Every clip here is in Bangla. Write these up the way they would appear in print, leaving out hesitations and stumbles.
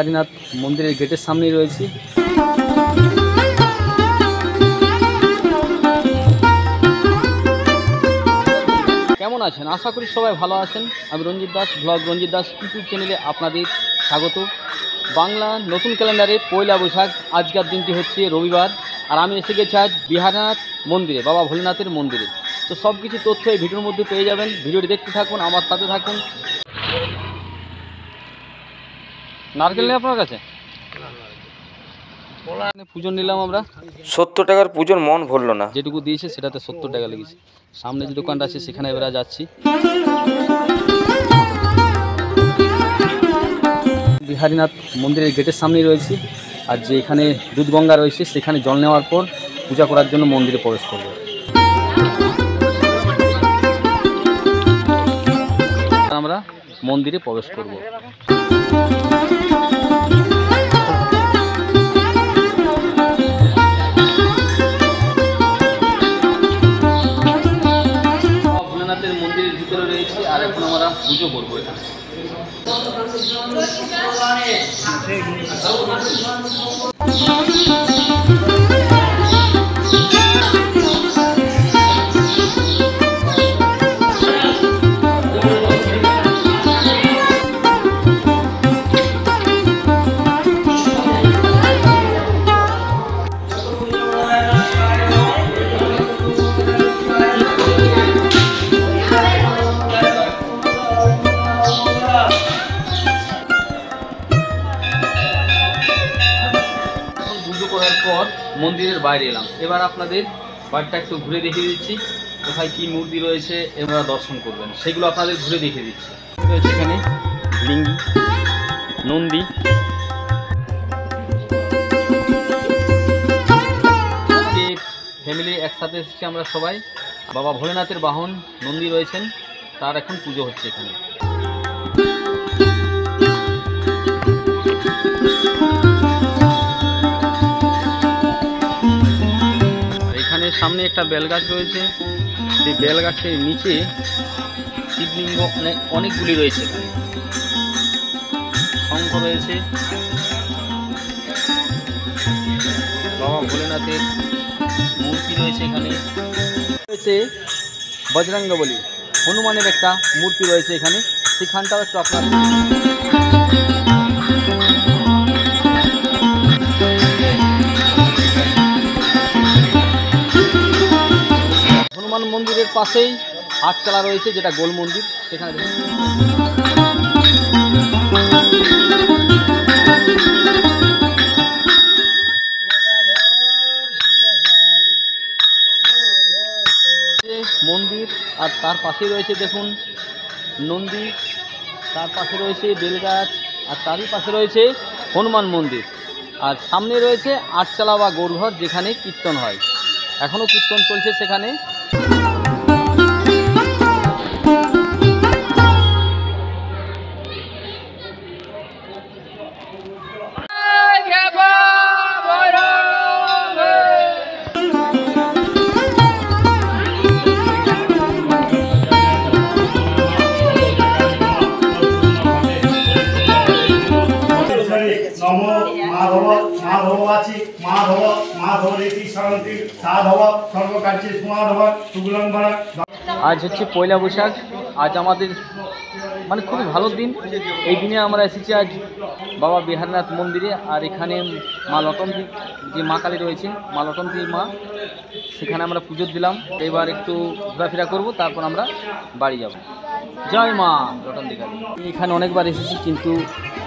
বিহারীনাথ মন্দিরের গেটের সামনেই রয়েছি। কেমন আছেন? আশা করি সবাই ভালো আছেন। আমি রঞ্জিত দাস, ব্লগ রঞ্জিত দাস ইউটিউব চ্যানেলে আপনাদের স্বাগত। বাংলা নতুন ক্যালেন্ডারে পয়লা বৈশাখ, আজকের দিনটি হচ্ছে রবিবার, আর আমি এসে গেছি আজ বিহারীনাথ মন্দিরে, বাবা ভোলেনাথের মন্দিরে। তো সব কিছু তথ্য এই ভিডিওর মধ্যে পেয়ে যাবেন। ভিডিওটি দেখতে থাকুন, আমার সাথে থাকুন। নারকেল নেই আপনার কাছে? পুজো নিলাম আমরা। 70 টাকার পুজোর মন ভরলো না। যেটুকু দিয়েছে সেটাতে 70 টাকা লেগেছে। সামনে যে দোকানটা আছে সেখানে এবার যাচ্ছি। বিহারীনাথ মন্দিরের গেটের সামনেই রয়েছি, আর যে এখানে দুধ গঙ্গা রয়েছে সেখানে জল নেওয়ার পর পূজা করার জন্য মন্দিরে প্রবেশ করব। আমরা মন্দিরে প্রবেশ করব। ভোলেনাথের মন্দিরের ভিতরে রয়েছে, আর এখন আমরা পুজো করবো এখানে। করার পর মন্দিরের বাইরে এলাম। এবার আপনাদের বাড়িটা একটু ঘুরে দেখিয়ে দিচ্ছি, কোথায় কি মূর্তি রয়েছে এবার দর্শন করবেন, সেগুলো আপনাদের ঘুরে দেখিয়ে দিচ্ছি। রয়েছে এখানে লিঙ্গি, নন্দী, ফ্যামিলি একসাথে এসেছি আমরা সবাই। বাবা ভোলেনাথের বাহন নন্দী রয়েছেন, তার এখন পুজো হচ্ছে এখানে। সামনে একটা বেলগাছ রয়েছে, সেই বেলগাছের নিচে শিবলিঙ্গ অনেকগুলি রয়েছে। শঙ্খ রয়েছে, বাবা ভোলেনাথের মূর্তি রয়েছে। এখানে রয়েছে বজরঙ্গবলী, হনুমানের একটা মূর্তি রয়েছে এখানে, সেখানটাও একটু আপনার। হনুমান মন্দিরের পাশেই আটচালা রয়েছে, যেটা গোল মন্দির, সেখানে মন্দির। আর তার পাশে রয়েছে দেখুন নন্দী, তার পাশে রয়েছে বেলগাছ, আর তারই পাশে রয়েছে হনুমান মন্দির। আর সামনে রয়েছে আটচালা বা গৌরঘর, যেখানে কীর্তন হয়, এখনও কীর্তন চলছে সেখানে। আজ হচ্ছে পয়লা বৈশাখ। আজ আমাদের খুবই ভালো দিন। এই দিনে আমরা এসেছি আজ বাবা বিহারীনাথ মন্দিরে, আর এখানে মা লটন্তী, যে মা কালী রয়েছে, মা লটন্তী মা, সেখানে আমরা পুজো দিলাম। এবার একটু ঘোরাফেরা করব, তারপর আমরা বাড়ি যাব। জয় মা লটন্তী কালী। এখানে অনেকবার এসেছি, কিন্তু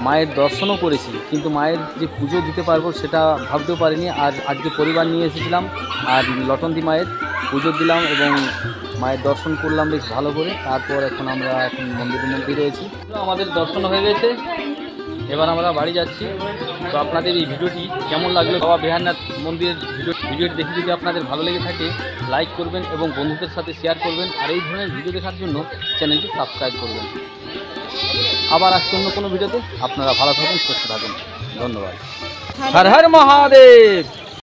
মায়ের দর্শনও করেছি, কিন্তু মায়ের যে পুজো দিতে পারবো সেটা ভাবতেও পারিনি। আর আজকে পরিবার নিয়ে এসেছিলাম, আর লটন্তী মায়ের পুজো দিলাম এবং মায়ের দর্শন করলাম বেশ ভালো করে। তারপর এখন আমরা মন্দিরের মধ্যে রয়েছি। আমাদের দর্শন হয়ে গেছে, এবার আমরা বাড়ি যাচ্ছি। তো আপনাদের এই ভিডিওটি কেমন লাগলো, বাবা বিহারীনাথ মন্দিরের ভিডিওটি দেখে যদি আপনাদের ভালো লেগে থাকে, লাইক করবেন এবং বন্ধুদের সাথে শেয়ার করবেন। আর এই ধরনের ভিডিও দেখার জন্য চ্যানেলটি সাবস্ক্রাইব করবেন। আবার আসছে অন্য কোনো ভিডিওতে। আপনারা ভালো থাকুন, সুস্থ থাকুন। ধন্যবাদ। হর হর মহাদেব।